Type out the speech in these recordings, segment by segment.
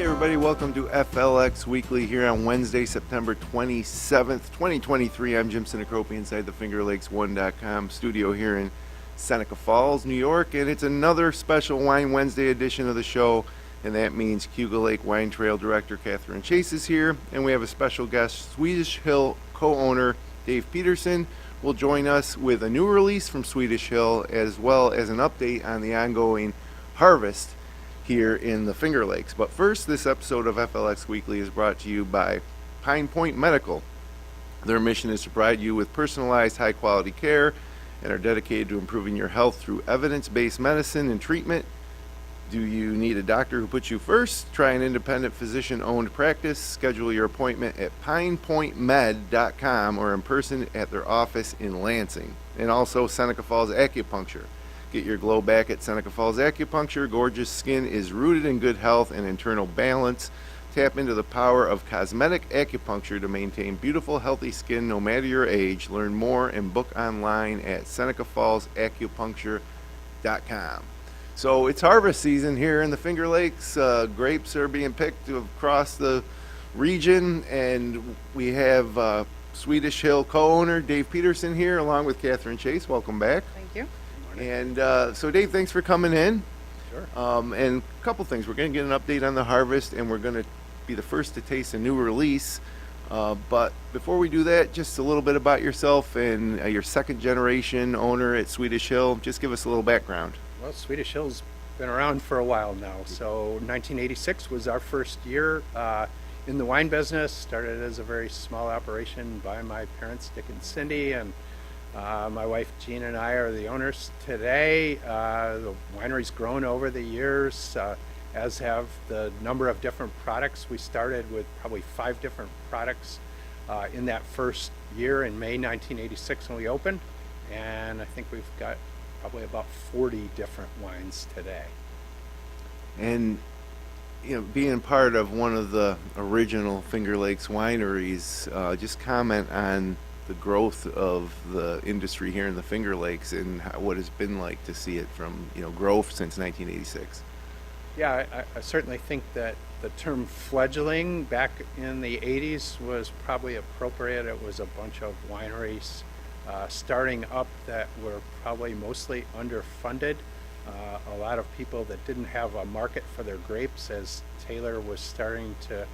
Everybody, welcome to FLX Weekly here on Wednesday, September 27th, 2023. I'm Jim Sinacropi inside the FingerLakes1.com studio here in Seneca Falls, New York, and it's another special Wine Wednesday edition of the show, and that means Cayuga Lake Wine Trail Director Katherine Chase is here, and we have a special guest, Swedish Hill co-owner Dave Peterson will join us with a new release from Swedish Hill, as well as an update on the ongoing harvest here in the Finger Lakes. But first, this episode of FLX Weekly is brought to you by Pine Point Medical. Their mission is to provide you with personalized, high-quality care and are dedicated to improving your health through evidence-based medicine and treatment. Do you need a doctor who puts you first? Try an independent physician-owned practice. Schedule your appointment at pinepointmed.com or in person at their office in Lansing. And also Seneca Falls Acupuncture. Get your glow back at Seneca Falls Acupuncture. Gorgeous skin is rooted in good health and internal balance. Tap into the power of cosmetic acupuncture to maintain beautiful, healthy skin no matter your age. Learn more and book online at SenecaFallsAcupuncture.com. So it's harvest season here in the Finger Lakes. Grapes are being picked across the region, and we have Swedish Hill co-owner Dave Peterson here along with Katherine Chase. Welcome back. Thank you. And so Dave, thanks for coming in. Sure. And a couple things. We're going to get an update on the harvest, and we're going to be the first to taste a new release. But before we do that, just a little bit about yourself and your second generation owner at Swedish Hill. Just give us a little background. Well, Swedish Hill's been around for a while now. So 1986 was our first year in the wine business. Started as a very small operation by my parents, Dick and Cindy, and my wife Jean and I are the owners today. The winery's grown over the years, as have the number of different products. We started with probably 5 different products in that first year in May 1986 when we opened, and I think we've got probably about 40 different wines today. And you know, being part of one of the original Finger Lakes wineries, just comment on the growth of the industry here in the Finger Lakes and what it's been like to see it from, growth since 1986. Yeah, I certainly think that the term fledgling back in the 80s was probably appropriate. It was a bunch of wineries starting up that were probably mostly underfunded. A lot of people that didn't have a market for their grapes as Taylor was starting to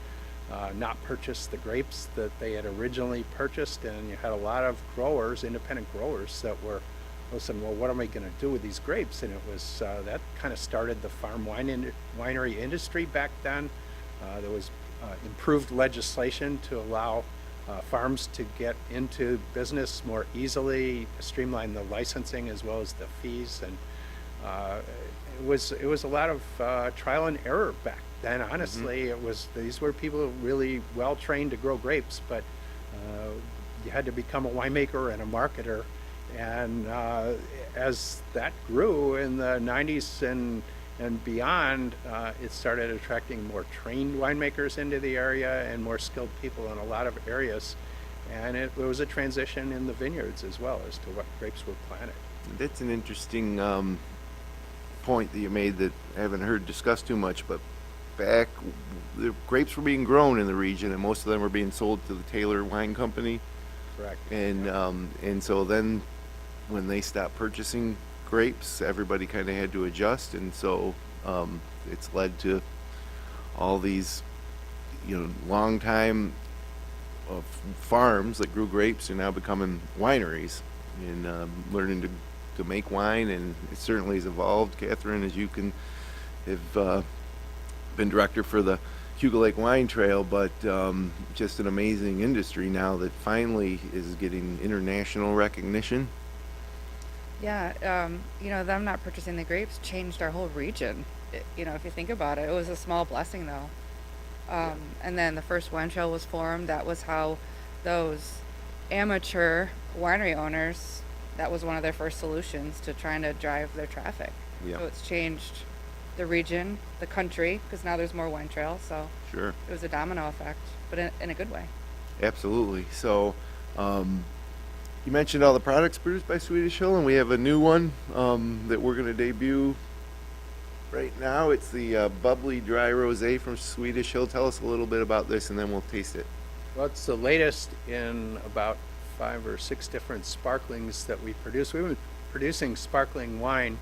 not purchase the grapes that they had originally purchased, and you had a lot of growers, independent growers, that were, listen, well, what am I going to do with these grapes? And it was that kind of started the farm winery industry back then. There was improved legislation to allow farms to get into business more easily, streamline the licensing as well as the fees, and it was a lot of trial and error back then. Honestly, these were people really well trained to grow grapes, but you had to become a winemaker and a marketer. And as that grew in the 90s and beyond, it started attracting more trained winemakers into the area and more skilled people in a lot of areas. And it was a transition in the vineyards as well as to what grapes were planted. That's an interesting point that you made that I haven't heard discussed too much, but back, the grapes were being grown in the region, and most of them were being sold to the Taylor Wine Company. Correct. And and so then, when they stopped purchasing grapes, everybody kind of had to adjust, and so it's led to all these, long time of farms that grew grapes are now becoming wineries and learning to make wine, and it certainly has evolved. Katherine, as you can have been director for the Cayuga Lake Wine Trail, but just an amazing industry now that finally is getting international recognition. Yeah, them not purchasing the grapes changed our whole region. If you think about it, it was a small blessing though. And then the first wine trail was formed. That was how those amateur winery owners, that was one of their first solutions to trying to drive their traffic. Yeah. So it's changed the region, the country, because now there's more wine trails. So Sure. It was a domino effect, but in a good way. Absolutely. So you mentioned all the products produced by Swedish Hill, and we have a new one that we're going to debut Right now, it's the bubbly dry rosé from Swedish Hill. Tell us a little bit about this, and then we'll taste it. Well, it's the latest in about 5 or 6 different sparklings that we produce. We've been producing sparkling wine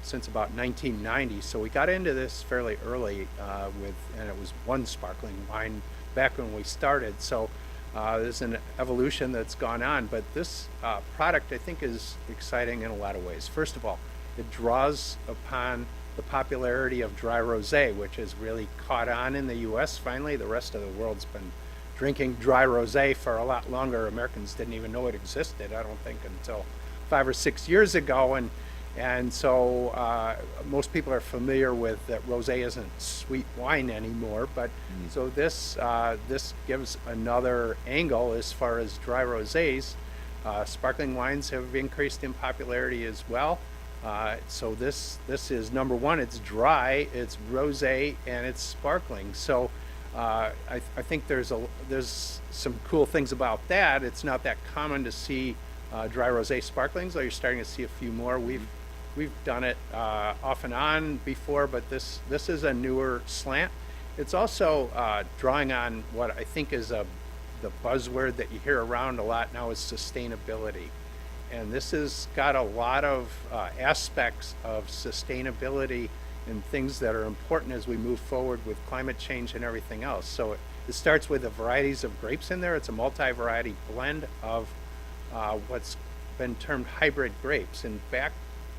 since about 1990, so we got into this fairly early and it was one sparkling wine back when we started. So there's an evolution that's gone on, but this product I think is exciting in a lot of ways. First of all, it draws upon the popularity of dry rosé, which has really caught on in the U.S. Finally, the rest of the world's been drinking dry rosé for a lot longer. Americans didn't even know it existed, I don't think, until 5 or 6 years ago, and so most people are familiar with that rosé isn't sweet wine anymore. But so this gives another angle as far as dry rosés. Sparkling wines have increased in popularity as well. So this is number one. It's dry, it's rosé, and it's sparkling. So I think there's some cool things about that. It's not that common to see dry rosé sparklings, though you're starting to see a few more. We've done it off and on before, but this is a newer slant. It's also drawing on what I think is the buzzword that you hear around a lot now is sustainability. And this has got a lot of aspects of sustainability and things that are important as we move forward with climate change and everything else. So it starts with the varieties of grapes in there. It's a multi-variety blend of what's been termed hybrid grapes. And back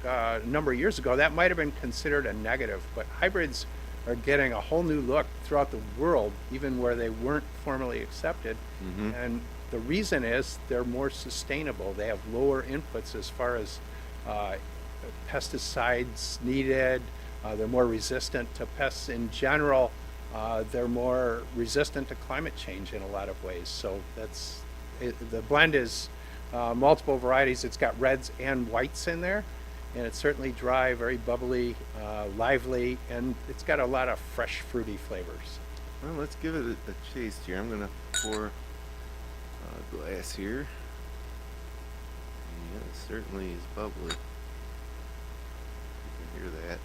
a number of years ago, that might have been considered a negative, but hybrids are getting a whole new look throughout the world, even where they weren't formally accepted. And the reason is they're more sustainable. They have lower inputs as far as pesticides needed. They're more resistant to pests in general. They're more resistant to climate change in a lot of ways. So the blend is multiple varieties. It's got reds and whites in there, and it's certainly dry, very bubbly, lively, and it's got a lot of fresh fruity flavors. Well, let's give it a taste here. I'm gonna pour a glass here. Yeah, it certainly is bubbly. You can hear that.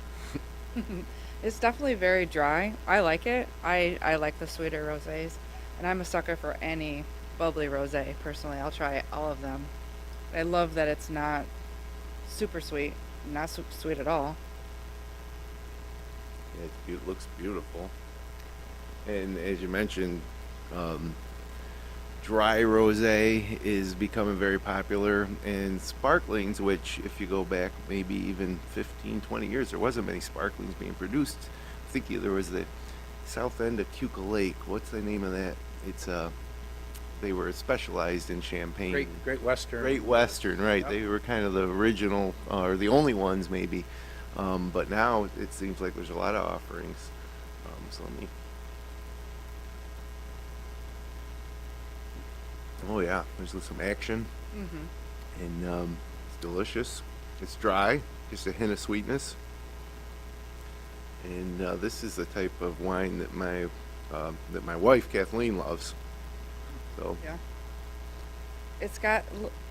It's definitely very dry. I like it. I like the sweeter rosés, and I'm a sucker for any bubbly rosé. Personally, I'll try all of them. I love that it's not super sweet, not sweet at all. Yeah, it looks beautiful. And as you mentioned, dry rosé is becoming very popular, and sparklings, which if you go back maybe even 15, 20 years, there wasn't many sparklings being produced. I think there was the south end of Cayuga Lake. What's the name of that? It's they were specialized in champagne. Great Western. Great Western, right? Yep. They were kind of the original, or the only ones maybe. But now it seems like there's a lot of offerings. So let me. Oh yeah, there's some action, and it's delicious. It's dry, just a hint of sweetness, and this is the type of wine that my wife Kathleen loves. So Yeah. It's got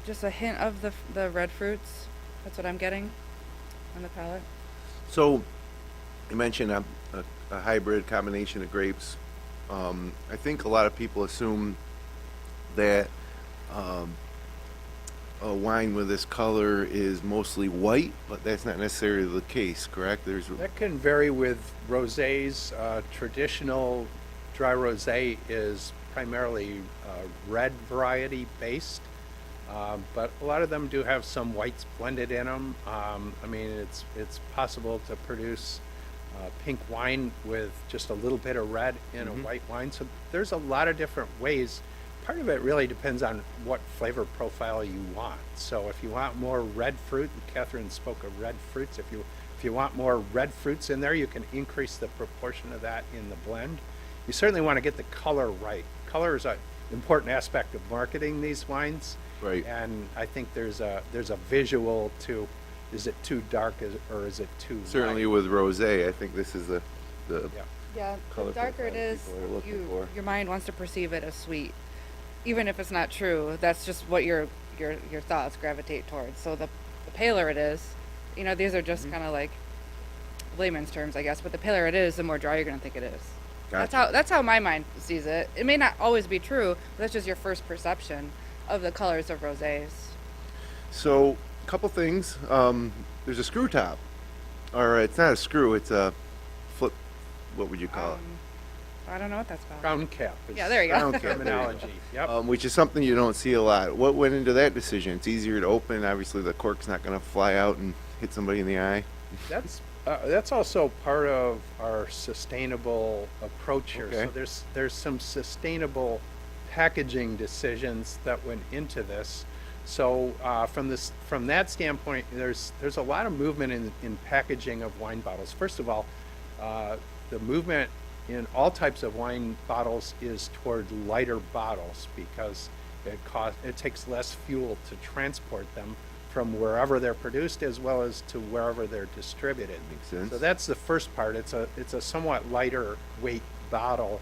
just a hint of the red fruits. That's what I'm getting on the palate. So, you mentioned a hybrid combination of grapes. I think a lot of people assume that a wine with this color is mostly white, but that's not necessarily the case, correct? That can vary with rosés. Traditional dry rosé is primarily red variety based, but a lot of them do have some whites blended in them. I mean, it's possible to produce pink wine with just a little bit of red in a white wine. So there's a lot of different ways. Part of it really depends on what flavor profile you want. So if you want more red fruit, Katherine spoke of red fruits. If you want more red fruits in there, you can increase the proportion of that in the blend. You certainly want to get the color right. Color is an important aspect of marketing these wines. Right. And I think there's a visual to, is it too dark or is it too certainly light? with rosé, I think this is the Yeah. Yeah, color the darker it profile is, people are looking for. your mind wants to perceive it as sweet, even if it's not true. That's just what your thoughts gravitate towards. So the paler it is, these are just kind of like layman's terms, I guess. But the paler it is, the more dry you're gonna think it is. Gotcha. That's how my mind sees it. It may not always be true, but that's just your first perception of the colors of rosés. So, a couple things. There's a screw top, or it's not a screw. It's a flip. What would you call it? I don't know what that's called. Crown cap is Yeah, there you go. Crown cap, there you go. terminology. Yep. Which is something you don't see a lot. What went into that decision? It's easier to open. Obviously, the cork's not going to fly out and hit somebody in the eye. That's also part of our sustainable approach here. Okay. So there's some sustainable packaging decisions that went into this. So from that standpoint, there's a lot of movement in packaging of wine bottles. First of all, the movement in all types of wine bottles is toward lighter bottles because it takes less fuel to transport them from wherever they're produced as well as to wherever they're distributed. Makes sense. So that's the first part. It's a somewhat lighter weight bottle.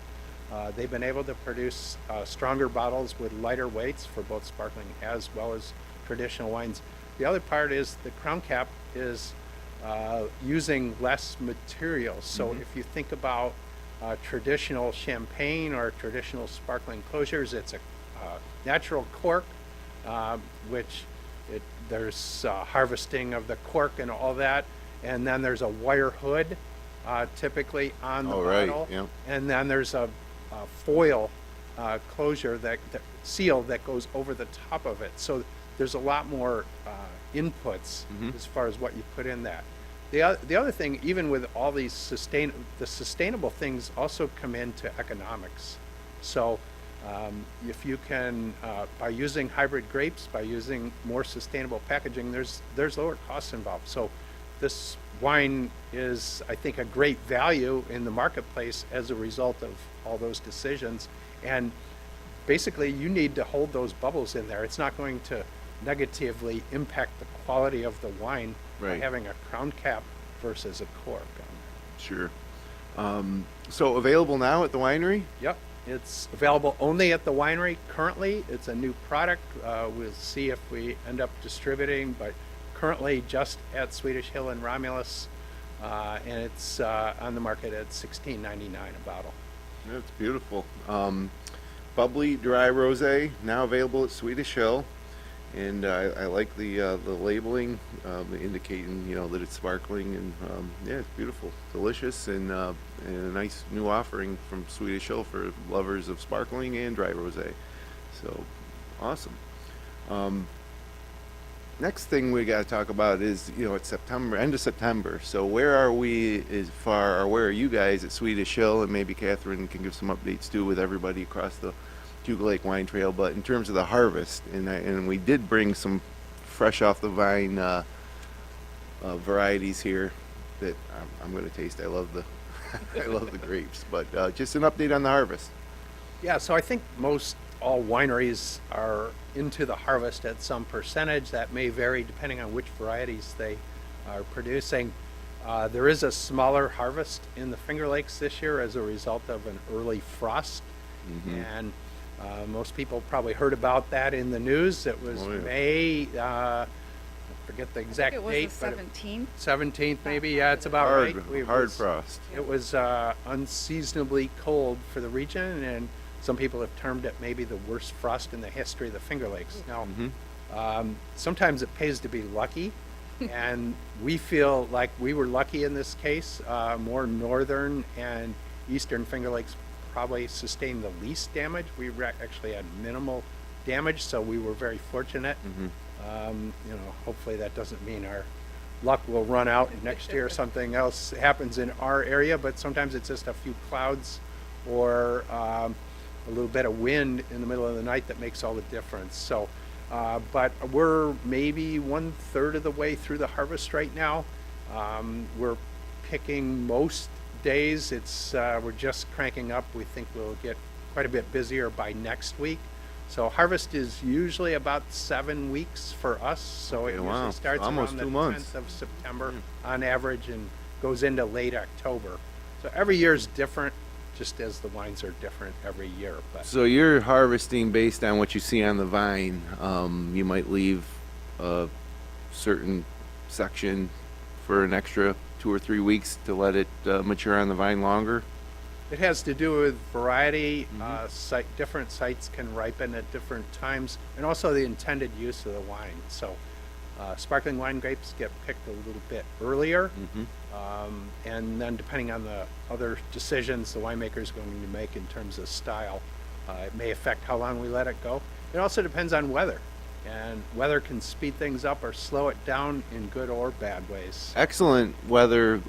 They've been able to produce stronger bottles with lighter weights for both sparkling as well as traditional wines. The other part is the crown cap is using less materials. So if you think about traditional champagne or traditional sparkling closures, it's a natural cork, which there's harvesting of the cork and all that, and then there's a wire hood typically on the bottle, yeah. and then there's a foil closure seal that goes over the top of it. So there's a lot more inputs as far as what you put in that. The other thing, even with all these sustainable things also come into economics. So if you can, by using hybrid grapes, by using more sustainable packaging, there's lower costs involved. So this wine is, I think, a great value in the marketplace as a result of all those decisions. And basically, you need to hold those bubbles in there. It's not going to negatively impact the quality of the wine by having a crown cap versus a cork. Sure. So available now at the winery? Yep. It's available only at the winery currently. It's a new product. We'll see if we end up distributing, but currently just at Swedish Hill and Romulus, and it's on the market at $16.99 a bottle. That's beautiful. Bubbly dry rosé now available at Swedish Hill, and I like the labeling indicating that it's sparkling, and yeah, it's beautiful, delicious, and a nice new offering from Swedish Hill for lovers of sparkling and dry rosé. So awesome. Next thing we got to talk about is it's September, end of September. So where are we as far, or where are you guys at Swedish Hill? And maybe Katherine can give some updates too with everybody across the Cayuga Lake Wine Trail. But in terms of the harvest, and we did bring some fresh off the vine varieties here that I'm going to taste. I love the I love the grapes. But just an update on the harvest. Yeah, so I think most all wineries are into the harvest at some percentage. That may vary depending on which varieties they are producing. There is a smaller harvest in the Finger Lakes this year as a result of an early frost, and most people probably heard about that in the news. It was May, I forget the exact date, it was the 17th. 17th maybe. Yeah, it's about right. Hard frost. It was unseasonably cold for the region, and some people have termed it maybe the worst frost in the history of the Finger Lakes. Now, sometimes it pays to be lucky, and we feel like we were lucky in this case. More northern and eastern Finger Lakes probably sustained the least damage. We actually had minimal damage, so we were very fortunate. Hopefully that doesn't mean our luck will run out next year. Something else happens in our area, but sometimes it's just a few clouds or a little bit of wind in the middle of the night that makes all the difference. So, but we're maybe 1/3 of the way through the harvest right now. We're picking most days. We're just cranking up. We think we'll get quite a bit busier by next week. So harvest is usually about 7 weeks for us. So it usually starts almost around the 2 months. 10th of September on average and goes into late October. So every year is different, just as the wines are different every year. But So you're harvesting based on what you see on the vine. You might leave a certain section for an extra 2 or 3 weeks to let it mature on the vine longer? It has to do with variety. Different sites can ripen at different times, and also the intended use of the wine. So, sparkling wine grapes get picked a little bit earlier, and then depending on the other decisions the winemaker is going to make in terms of style, it may affect how long we let it go. It also depends on weather, and weather can speed things up or slow it down in good or bad ways. Excellent weather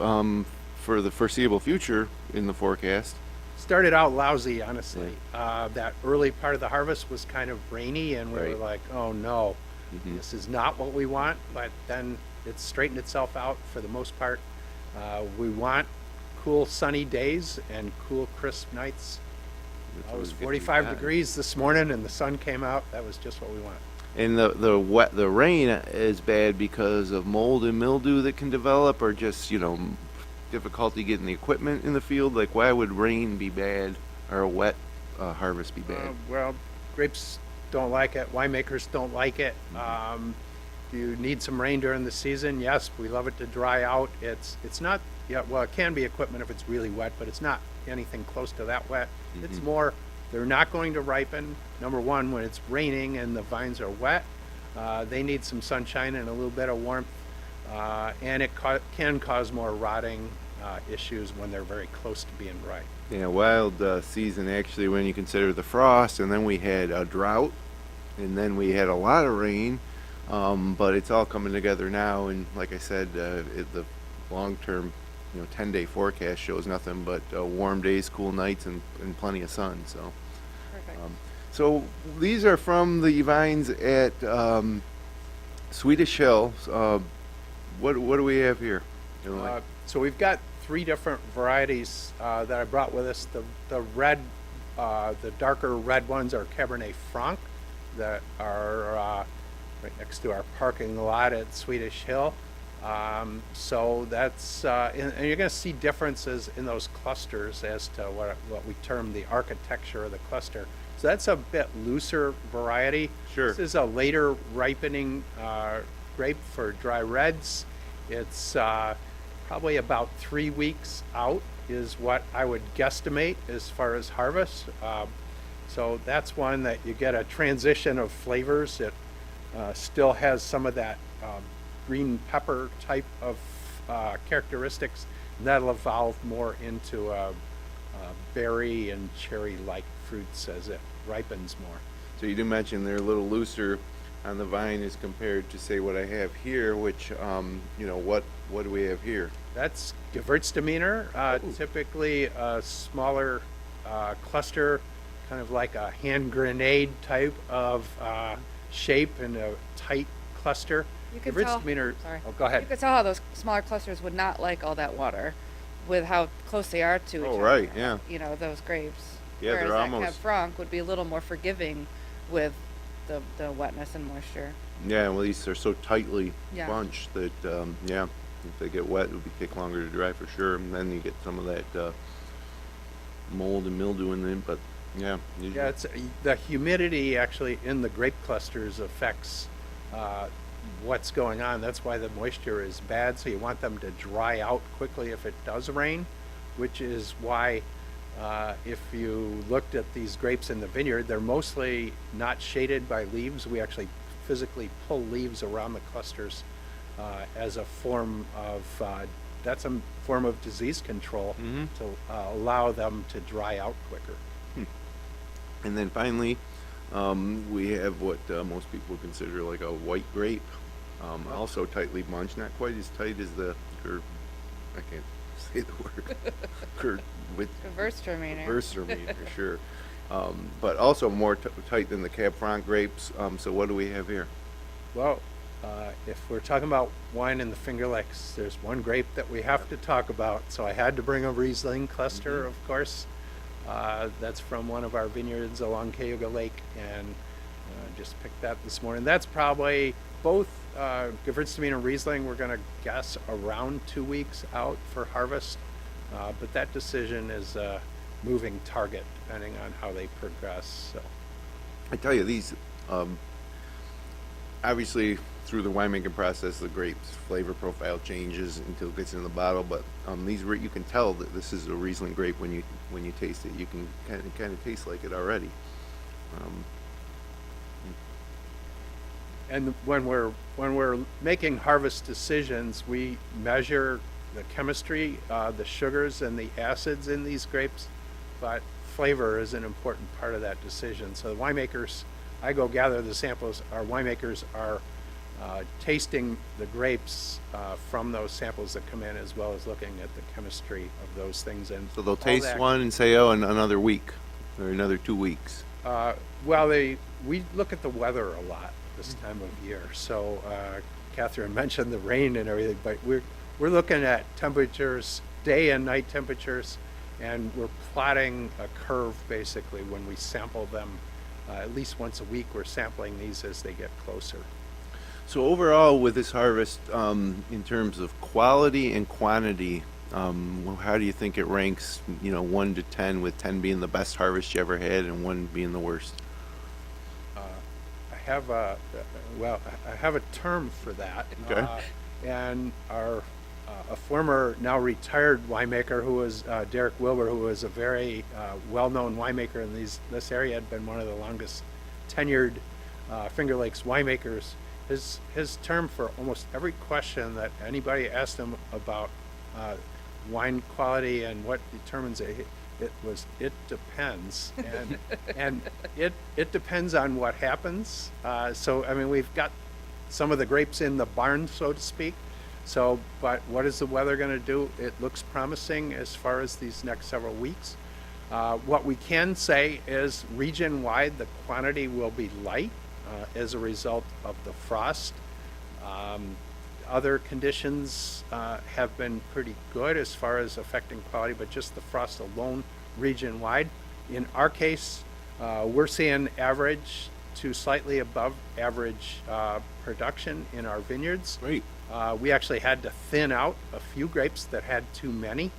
for the foreseeable future in the forecast. Started out lousy, honestly. That early part of the harvest was kind of rainy, and we were Right. like, oh no, this is not what we want. But then it straightened itself out for the most part. We want cool sunny days and cool crisp nights. It was 45 degrees this morning and the sun came out. That was just what we want. And the rain is bad because of mold and mildew that can develop, or just difficulty getting the equipment in the field. Like, why would rain be bad or a wet harvest be bad? Well, grapes don't like it. Winemakers don't like it. Do you need some rain during the season? Yes, we love it to dry out. It's not, well, it can be equipment if it's really wet, but it's not anything close to that wet. It's more, they're not going to ripen. Number one, when it's raining and the vines are wet, they need some sunshine and a little bit of warmth, and it can cause more rotting issues when they're very close to being ripe. Yeah, wild season actually when you consider the frost, and then we had a drought, and then we had a lot of rain, but it's all coming together now. And like I said, the long-term, 10-day forecast shows nothing but warm days, cool nights, and plenty of sun. So, Perfect. so these are from the vines at Swedish Hill. What do we have here? So we've got 3 different varieties that I brought with us. The darker red ones are Cabernet Franc that are right next to our parking lot at Swedish Hill. So that's, and you're going to see differences in those clusters as to what we term the architecture of the cluster. So that's a bit looser variety. Sure. This is a later ripening grape for dry reds. It's probably about 3 weeks out is what I would guesstimate as far as harvest. So that's one that you get a transition of flavors. It still has some of that green pepper type of characteristics. And that'll evolve more into berry and cherry-like fruits as it ripens more. So you do mention they're a little looser on the vine as compared to, say, what I have here, which, what do we have here? That's Gewürztraminer, typically a smaller cluster, kind of like a hand grenade type of shape and a tight cluster. You could tell. Gewürztraminer. Sorry. Oh, go ahead. You could tell how those smaller clusters would not like all that water, with how close they are to each other. Oh, right, yeah. Those grapes. Yeah, Whereas they're that Cab almost- Franc would be a little more forgiving with the wetness and moisture. Yeah, well, these are so tightly Yeah. bunched that, if they get wet, it would take longer to dry for sure. And then you get some of that mold and mildew in them. But yeah, Yeah, it's the humidity actually in the grape clusters affects what's going on. That's why the moisture is bad. So you want them to dry out quickly if it does rain, which is why if you looked at these grapes in the vineyard, they're mostly not shaded by leaves. We actually physically pull leaves around the clusters as a form of that's a form of disease control to allow them to dry out quicker. And then finally, we have what most people consider like a white grape, also tightly bunched, not quite as tight as the I can't say the word Gewürztraminer. Gewürztraminer, sure, but also more tight than the Cab Franc grapes. So what do we have here? Well, if we're talking about wine in the Finger Lakes, there's one grape that we have to talk about. So I had to bring a Riesling cluster, of course. That's from one of our vineyards along Cayuga Lake, and just picked that this morning. That's probably both Gewürztraminer and Riesling. We're going to guess around 2 weeks out for harvest, but that decision is a moving target depending on how they progress. So I tell you, these obviously through the winemaking process, the grapes flavor profile changes until it gets in the bottle. But you can tell that this is a Riesling grape when you taste it. You can kind of taste like it already. Um, And when we're making harvest decisions, we measure the chemistry, the sugars and the acids in these grapes, but flavor is an important part of that decision. So the winemakers, I go gather the samples. Our winemakers are tasting the grapes from those samples that come in, as well as looking at the chemistry of those things. And so they'll all taste that- one and say, "Oh, in another week or another 2 weeks." Well, we look at the weather a lot this time of year. So Katherine mentioned the rain and everything, but we're looking at temperatures, day and night temperatures, and we're plotting a curve basically when we sample them. At least once a week, we're sampling these as they get closer. So overall, with this harvest, in terms of quality and quantity, how do you think it ranks? 1 to 10, with 10 being the best harvest you ever had and 1 being the worst. I have a term for that. Okay. And a former, now retired winemaker who was Derek Wilbur, who was a very well-known winemaker in this area, had been one of the longest tenured Finger Lakes winemakers. His term for almost every question that anybody asked him about wine quality and what determines it was, "It depends," and it depends on what happens. So I mean, we've got some of the grapes in the barn, so to speak. So, but what is the weather going to do? It looks promising as far as these next several weeks. What we can say is region-wide, the quantity will be light as a result of the frost. Other conditions have been pretty good as far as affecting quality, but just the frost alone, region-wide. In our case, we're seeing average to slightly above average production in our vineyards. Great. We actually had to thin out a few grapes that had too many.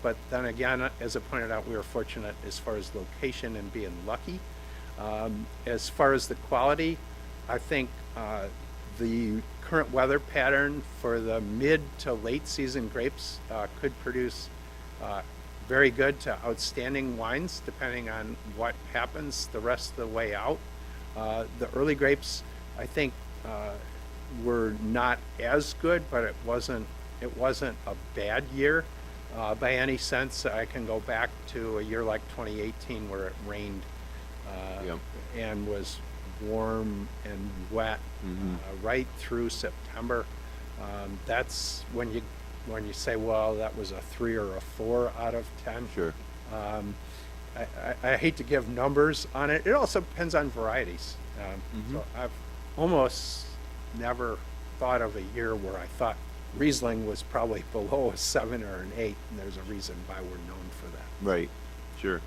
But then again, as I pointed out, we were fortunate as far as location and being lucky. As far as the quality, I think the current weather pattern for the mid to late season grapes could produce very good to outstanding wines, depending on what happens the rest of the way out. The early grapes, I think, were not as good, but it wasn't a bad year by any sense. I can go back to a year like 2018 where it rained and was warm and wet right through September. That's when you say, well, that was a 3 or a 4 out of 10. Sure. I hate to give numbers on it. It also depends on varieties. So I've almost never thought of a year where I thought Riesling was probably below a 7 or an 8, and there's a reason why we're known for that. Right. Sure.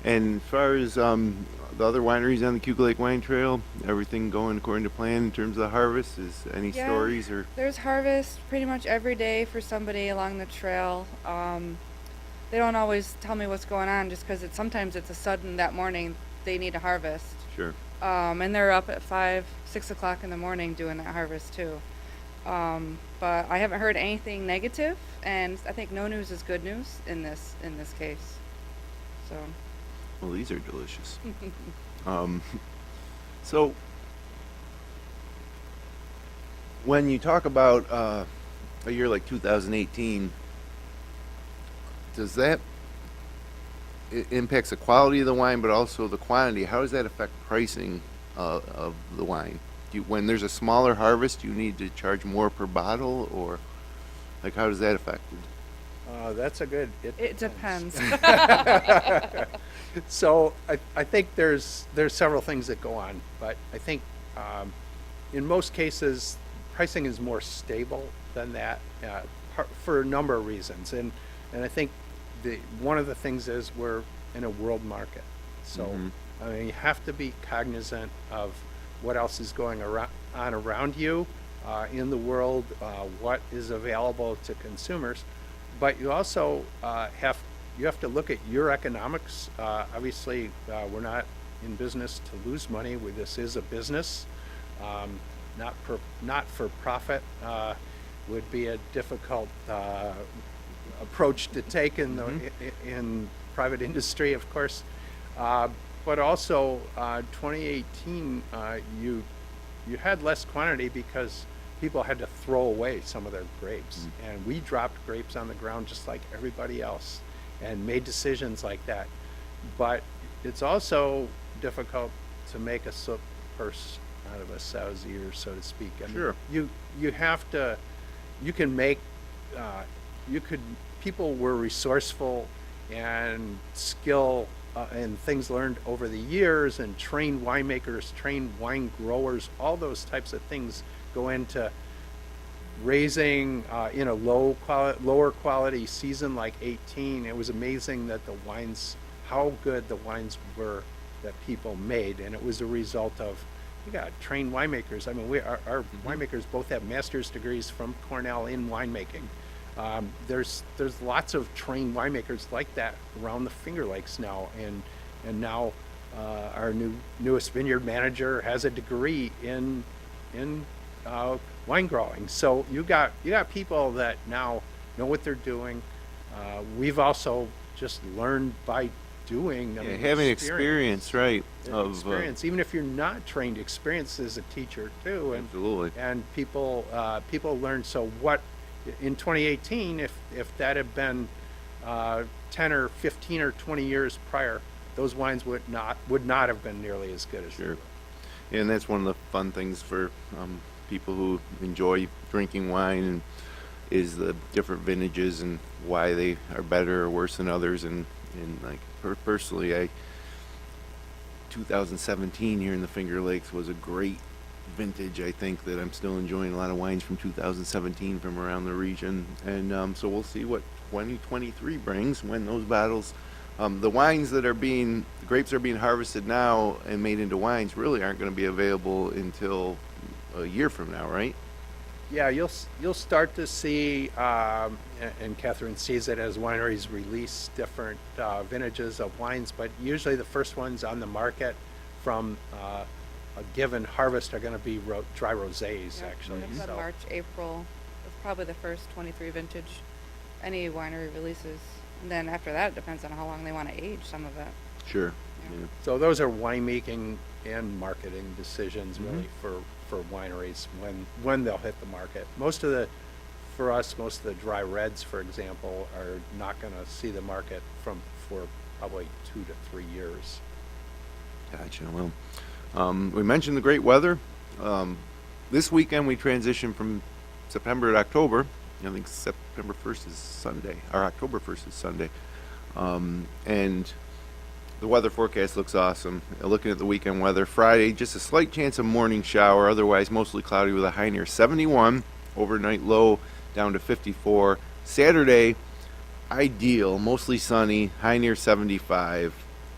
And as far as the other wineries on the Cayuga Lake Wine Trail, everything going according to plan in terms of the harvest? Is any Yeah, stories or? There's harvest pretty much every day for somebody along the trail. They don't always tell me what's going on just because sometimes it's a sudden that morning they need a harvest. Sure. And they're up at 5, 6 o'clock in the morning doing that harvest too. But I haven't heard anything negative, and I think no news is good news in this case. So. Well, these are delicious. So when you talk about a year like 2018, does that it impacts the quality of the wine, but also the quantity? How does that affect pricing of the wine? When there's a smaller harvest, do you need to charge more per bottle, or like how does that affect it? That's a good. It depends. So I think there's several things that go on, but I think in most cases pricing is more stable than that for a number of reasons, and I think one of the things is we're in a world market, so I mean, you have to be cognizant of what else is going on around you in the world, what is available to consumers, but you also have to look at your economics. Obviously, we're not in business to lose money. This is a business. Not for profit would be a difficult approach to take in in private industry, of course. But also, 2018, you had less quantity because people had to throw away some of their grapes, and we dropped grapes on the ground just like everybody else, and made decisions like that. But it's also difficult to make a soap purse out of a sow's ear, so to speak. I mean, Sure. you have to, you can make, people were resourceful and skill and things learned over the years, and trained winemakers, trained wine growers, all those types of things go into raising in a lower quality season like 18. It was amazing that the wines, how good the wines were that people made, and it was a result of, we got trained winemakers. I mean, our winemakers both have master's degrees from Cornell in winemaking. There's lots of trained winemakers like that around the Finger Lakes now, and now our newest vineyard manager has a degree in wine growing. So you got people that now know what they're doing. We've also just learned by doing. I mean, Having experience, right? Experience, even if you're not trained, experience is a teacher too. And, Absolutely. And people learn. So what in 2018, if that had been 10 or 15 or 20 years prior, those wines would not have been nearly as good as Sure. And that's one of the fun things for people who enjoy drinking wine, and is the different vintages and why they are better or worse than others. And like personally, 2017 here in the Finger Lakes was a great vintage. I think that I'm still enjoying a lot of wines from 2017 from around the region, and so we'll see what 2023 brings when those bottles, the wines that are the grapes are being harvested now and made into wines really aren't going to be available until a year from now, right? Yeah, you'll start to see, and Katherine sees it as wineries release different vintages of wines, but usually the first ones on the market from a given harvest are going to be dry rosés, actually. About So, March, April is probably the first 23 vintage any winery releases. And then after that, it depends on how long they want to age some of it. Sure. Yeah. Yeah. so those are winemaking and marketing decisions really for wineries when they'll hit the market. For us, most of the dry reds, for example, are not going to see the market for probably 2 to 3 years. Gotcha. Well, we mentioned the great weather. This weekend we transition from September to October. I think September 1st is Sunday, or October 1st is Sunday. And the weather forecast looks awesome. Looking at the weekend weather, Friday, just a slight chance of morning shower, otherwise mostly cloudy with a high near 71, overnight low down to 54. Saturday, ideal, mostly sunny, high near 75.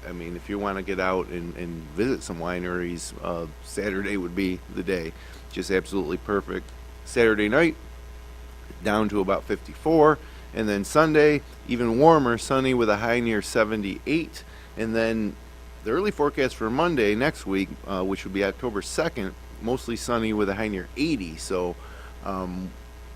I mean, if you want to get out and visit some wineries, Saturday would be the day. Just absolutely perfect. Saturday night, down to about 54. And then Sunday, even warmer, sunny with a high near 78. And then the early forecast for Monday next week, which would be October 2nd, mostly sunny with a high near 80. So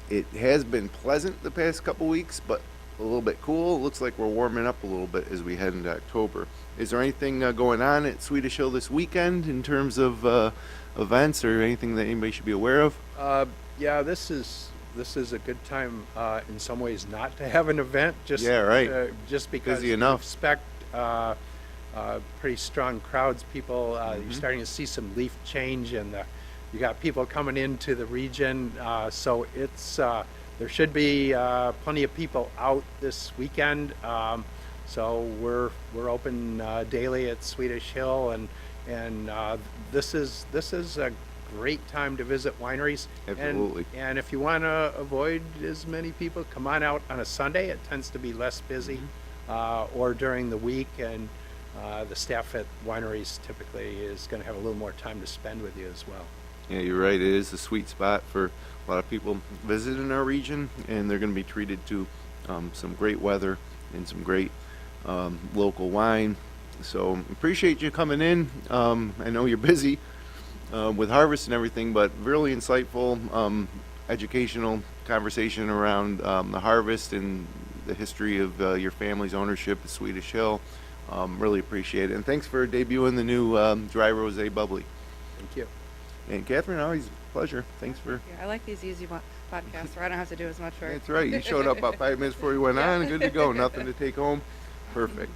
it has been pleasant the past couple weeks, but a little bit cool. It looks like we're warming up a little bit as we head into October. Is there anything going on at Swedish Hill this weekend in terms of events or anything that anybody should be aware of? Yeah, this is a good time in some ways not to have an event. Just Yeah, right. Just because Busy you enough. expect pretty strong crowds. People, you're starting to see some leaf change, and you got people coming into the region. So it's there should be plenty of people out this weekend. So we're open daily at Swedish Hill, and this is a great time to visit wineries. Absolutely. And if you want to avoid as many people, come on out on a Sunday. It tends to be less busy, or during the week, and the staff at wineries typically is going to have a little more time to spend with you as well. Yeah, you're right. It is a sweet spot for a lot of people visiting our region, and they're going to be treated to some great weather and some great local wine. So appreciate you coming in. I know you're busy. with harvest and everything, but really insightful, educational conversation around the harvest and the history of your family's ownership of Swedish Hill. Really appreciate it. And thanks for debuting the new Dry Rosé Bubbly. Thank you. And Catherine, always a pleasure. Thanks for... Yeah, I like these easy podcasts where I don't have to do as much work. That's right. You showed up about 5 minutes before you went on. Good to go. Nothing to take home. Perfect.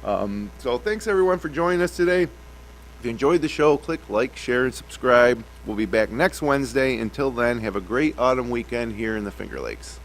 So thanks everyone for joining us today. If you enjoyed the show, click like, share, and subscribe. We'll be back next Wednesday. Until then, have a great autumn weekend here in the Finger Lakes.